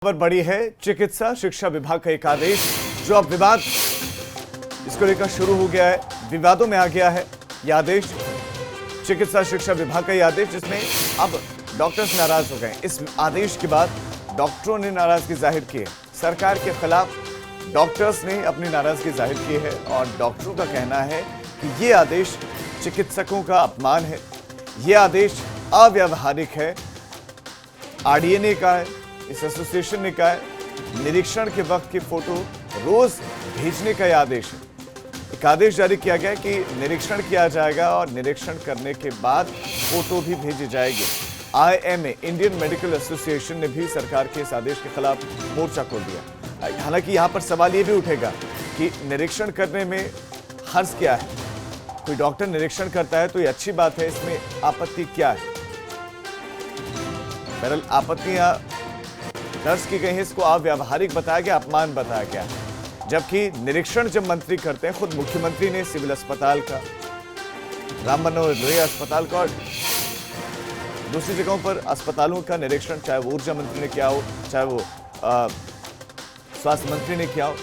खबर बड़ी है। चिकित्सा शिक्षा विभाग का एक आदेश जो अब विवाद इसको लेकर शुरू हो गया है, विवादों में आ गया है। यह आदेश चिकित्सा शिक्षा विभाग का यह आदेश जिसमें अब डॉक्टर्स नाराज हो गए। इस आदेश के बाद डॉक्टरों ने नाराजगी जाहिर की है। सरकार के खिलाफ डॉक्टर्स ने अपनी नाराजगी जाहिर की है और डॉक्टरों का कहना है कि यह आदेश चिकित्सकों का अपमान है, यह आदेश अव्यावहारिक है। आरडीए ने कहा है, इस एसोसिएशन ने कहा है, निरीक्षण के वक्त की फोटो रोज भेजने का यह आदेश है। एक आदेश जारी किया गया है कि निरीक्षण किया जाएगा और निरीक्षण करने के बाद फोटो भी भेजी जाएगी। आईएमए इंडियन मेडिकल एसोसिएशन ने भी सरकार के इस आदेश के खिलाफ मोर्चा खोल दिया। हालांकि यहां पर सवाल यह भी उठेगा कि निरीक्षण करने में हर्ज क्या है। कोई डॉक्टर निरीक्षण करता है तो ये अच्छी बात है, इसमें आपत्ति क्या है? बहरहाल आपत्तियां दर्ज की गई है, इसको अव्यावहारिक बताया गया, अपमान बताया गया। जबकि निरीक्षण जब मंत्री करते हैं, खुद मुख्यमंत्री ने सिविल अस्पताल का, राम मनोहर लोहिया अस्पताल का और दूसरी जगहों पर अस्पतालों का निरीक्षण, चाहे वो ऊर्जा मंत्री ने किया हो, चाहे वो स्वास्थ्य मंत्री ने किया हो,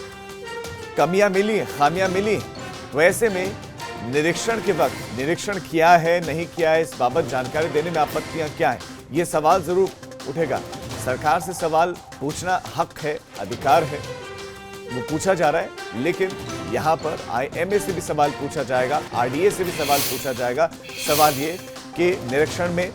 कमियां मिली, खामियां मिली। तो ऐसे में निरीक्षण के वक्त निरीक्षण किया है नहीं किया है, इस बाबत जानकारी देने में आपत्तियां क्या है, ये सवाल जरूर उठेगा। सरकार से सवाल पूछना हक है, अधिकार है, वो पूछा जा रहा है। लेकिन यहां पर आईएमए से भी सवाल पूछा जाएगा, आरडीए से भी सवाल पूछा जाएगा। सवाल ये कि निरीक्षण में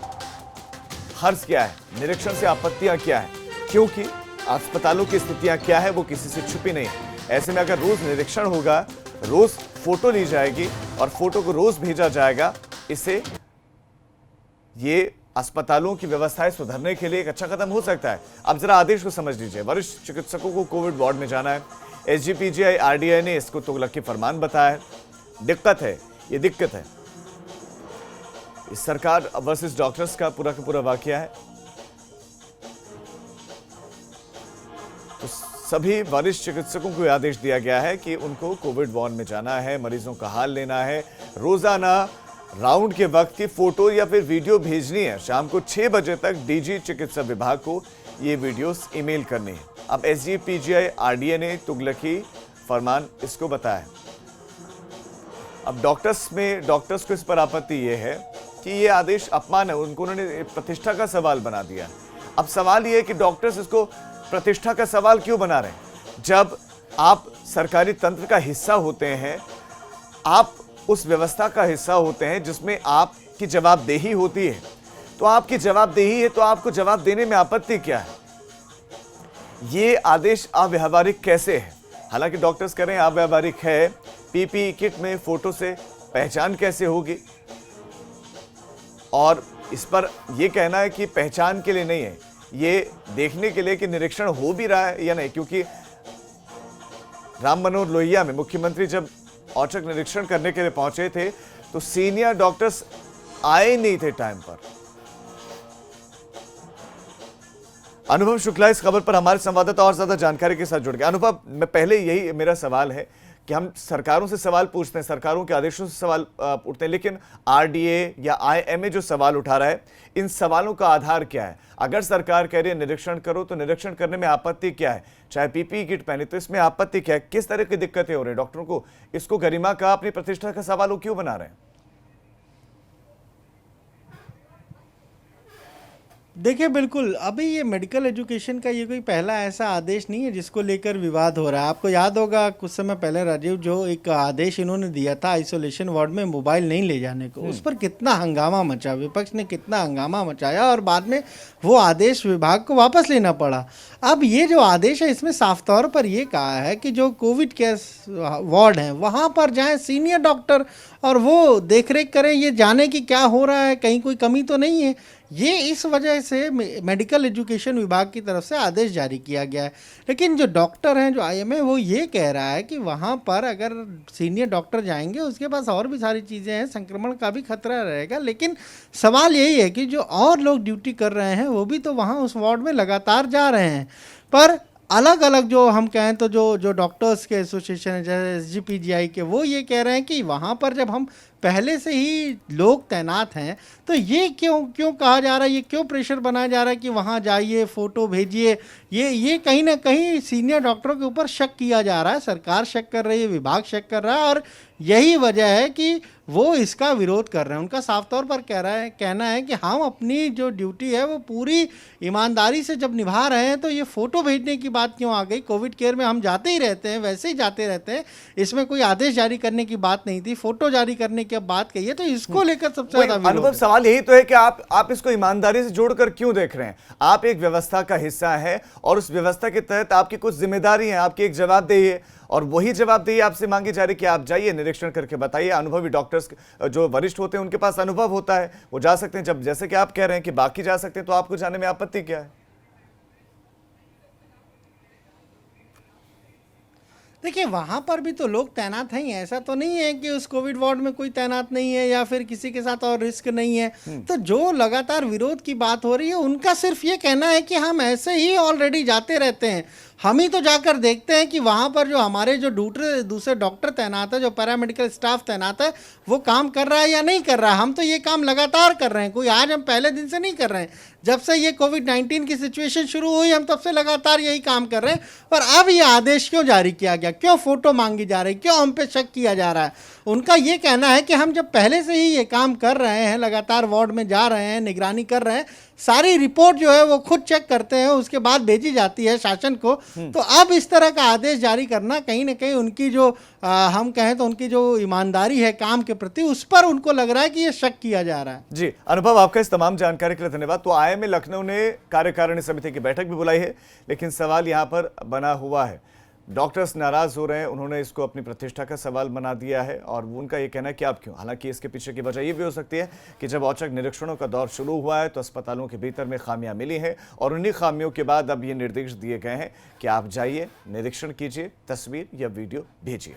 हर्ज क्या है, निरीक्षण से आपत्तियां क्या है, क्योंकि अस्पतालों की स्थितियां क्या है वो किसी से छुपी नहीं है। ऐसे में अगर रोज निरीक्षण होगा, रोज फोटो ली जाएगी और फोटो को रोज भेजा जाएगा, इससे ये अस्पतालों की व्यवस्थाएं सुधरने के लिए एक अच्छा कदम हो सकता है। अब जरा आदेश को समझ लीजिए। वरिष्ठ चिकित्सकों को कोविड वार्ड में जाना है, एसजीपीजीआई आरडीए ने इसको तुगलकी फरमान बताया है। दिक्कत है, ये दिक्कत है। इस सरकार वर्सेस डॉक्टर्स का पूरा वाकया है। तो सभी वरिष्ठ चिकित्सकों को आदेश दिया गया है कि उनको कोविड वार्ड में जाना है, मरीजों का हाल लेना है, रोजाना राउंड के वक्त की फोटो या फिर वीडियो भेजनी है। शाम को 6 बजे तक डीजी चिकित्सा विभाग को ये वीडियोस ईमेल करनी है। अब एसजीपीजीआई आरडीए ने तुगलकी फरमान इसको बताया। अब डॉक्टर्स को इस पर आपत्ति ये है कि ये आदेश अपमान है, उन्होंने प्रतिष्ठा का सवाल बना दिया। अब सवाल ये है कि डॉक्टर्स इसको प्रतिष्ठा का सवाल क्यों बना रहे हैं? जब आप सरकारी तंत्र का हिस्सा होते हैं, आप उस व्यवस्था का हिस्सा होते हैं जिसमें आपकी जवाबदेही होती है, तो आपकी जवाबदेही है तो आपको जवाब देने में आपत्ति क्या है? ये आदेश अव्यावहारिक कैसे है? हालांकि डॉक्टर्स कह रहे हैं अव्यावहारिक है। पीपीई किट में फोटो से पहचान कैसे होगी? और इस पर यह कहना है कि पहचान के लिए नहीं है, ये देखने के लिए कि निरीक्षण हो भी रहा है या नहीं। क्योंकि राम मनोहर लोहिया में मुख्यमंत्री जब औचक निरीक्षण करने के लिए पहुंचे थे तो सीनियर डॉक्टर्स आए नहीं थे टाइम पर। अनुभव शुक्ला इस खबर पर हमारे संवाददाता और ज्यादा जानकारी के साथ जुड़ गए। अनुभव, मैं पहले यही मेरा सवाल है कि हम सरकारों से सवाल पूछते हैं, सरकारों के आदेशों से सवाल उठते हैं, लेकिन आरडीए या आईएमए जो सवाल उठा रहा है, इन सवालों का आधार क्या है? अगर सरकार कह रही है निरीक्षण करो तो निरीक्षण करने में आपत्ति क्या है? चाहे पीपीई किट पहने तो इसमें आपत्ति क्या है? किस तरह की दिक्कतें हो रही है डॉक्टरों को? इसको गरिमा का, अपनी प्रतिष्ठा का सवाल वो क्यों बना रहे हैं? देखिए, बिल्कुल अभी ये मेडिकल एजुकेशन का ये कोई पहला ऐसा आदेश नहीं है जिसको लेकर विवाद हो रहा है। आपको याद होगा कुछ समय पहले राजीव, जो एक आदेश इन्होंने दिया था आइसोलेशन वार्ड में मोबाइल नहीं ले जाने को, उस पर कितना हंगामा मचा, विपक्ष ने कितना हंगामा मचाया और बाद में वो आदेश विभाग को वापस लेना पड़ा। अब ये जो आदेश है इसमें साफ तौर पर ये कहा है कि जो कोविड केयर वार्ड हैं वहाँ पर जाएँ सीनियर डॉक्टर और वो देखरेख करें, ये जाने कि क्या हो रहा है, कहीं कोई कमी तो नहीं है। ये इस वजह से मेडिकल एजुकेशन विभाग की तरफ से आदेश जारी किया गया है। लेकिन जो डॉक्टर हैं, जो आईएमए, वो ये कह रहा है कि वहाँ पर अगर सीनियर डॉक्टर जाएंगे उसके पास और भी सारी चीज़ें हैं, संक्रमण का भी खतरा रहेगा। लेकिन सवाल यही है कि जो और लोग ड्यूटी कर रहे हैं वो भी तो वहाँ उस वार्ड में लगातार जा रहे हैं। पर अलग अलग जो हम कहें तो जो डॉक्टर्स के एसोसिएशन है जैसे एसजीपीजीआई के, वो ये कह रहे हैं कि वहाँ पर जब हम पहले से ही लोग तैनात हैं, तो ये क्यों क्यों कहा जा रहा है, ये क्यों प्रेशर बनाया जा रहा है कि वहाँ जाइए, फ़ोटो भेजिए? ये कहीं ना कहीं सीनियर डॉक्टरों के ऊपर शक किया जा रहा है, सरकार शक कर रही है, विभाग शक कर रहा है, और यही वजह है कि वो इसका विरोध कर रहे हैं। उनका साफ तौर पर कहना है कि हम अपनी जो ड्यूटी है वो पूरी ईमानदारी से जब निभा रहे हैं, तो ये फ़ोटो भेजने की बात क्यों आ गई? कोविड केयर में हम जाते ही रहते हैं, वैसे ही जाते रहते हैं, इसमें कोई आदेश जारी करने की बात नहीं थी, फ़ोटो जारी करने की अब बात कही है, तो इसको लेकर सबसे ज़्यादा विरोध अनुभव, है। सवाल यही तो है कि आप इसको ईमानदारी से जोड़कर क्यों देख रहे हैं? आप एक व्यवस्था का हिस्सा है और उस व्यवस्था के तहत आपकी कुछ जिम्मेदारी है, आपकी एक जवाबदेही है, और वही जवाबदेही आपसे मांगी जा रही कि आप जाइए, निरीक्षण करके बताइए। अनुभवी डॉक्टर्स जो वरिष्ठ होते हैं उनके पास अनुभव होता है, वो जा सकते हैं। जब जैसे कि आप कह रहे हैं कि बाकी जा सकते हैं, तो आपको जाने में आपत्ति क्या है? देखिए, वहाँ पर भी तो लोग तैनात हैं, ऐसा तो नहीं है कि उस कोविड वार्ड में कोई तैनात नहीं है या फिर किसी के साथ और रिस्क नहीं है। तो जो लगातार विरोध की बात हो रही है, उनका सिर्फ ये कहना है कि हम ऐसे ही ऑलरेडी जाते रहते हैं, हम ही तो जाकर देखते हैं कि वहाँ पर जो हमारे जो दूसरे डॉक्टर तैनात है, जो पैरामेडिकल स्टाफ तैनात है, वो काम कर रहा है या नहीं कर रहा है। हम तो ये काम लगातार कर रहे हैं, कोई आज हम पहले दिन से नहीं कर रहे हैं। जब से ये कोविड-19 की सिचुएशन शुरू हुई, हम तब से लगातार यही काम कर रहे हैं। पर अब ये आदेश क्यों जारी किया गया, क्यों फ़ोटो मांगी जा रही, क्यों हम पे शक किया जा रहा है? उनका ये कहना है कि हम जब पहले से ही ये काम कर रहे हैं, लगातार वार्ड में जा रहे हैं, निगरानी कर रहे हैं, सारी रिपोर्ट जो है वो खुद चेक करते हैं, उसके बाद भेजी जाती है शासन को। तो अब इस तरह का आदेश जारी करना कहीं ना कहीं उनकी जो हम कहें तो उनकी जो ईमानदारी है काम के प्रति, उस पर उनको लग रहा है कि ये शक किया जा रहा है। जी अनुभव, आपका इस तमाम जानकारी के लिए धन्यवाद। तो आईएमए लखनऊ ने कार्यकारिणी समिति की बैठक भी बुलाई है, लेकिन सवाल यहां पर बना हुआ है, डॉक्टर्स नाराज हो रहे हैं, उन्होंने इसको अपनी प्रतिष्ठा का सवाल बना दिया है, और उनका ये कहना है कि आप क्यों। हालांकि इसके पीछे की वजह ये भी हो सकती है कि जब औचक निरीक्षणों का दौर शुरू हुआ है तो अस्पतालों के भीतर में खामियां मिली हैं, और उन्हीं खामियों के बाद अब ये निर्देश दिए गए हैं कि आप जाइए, निरीक्षण कीजिए, तस्वीर या वीडियो भेजिए।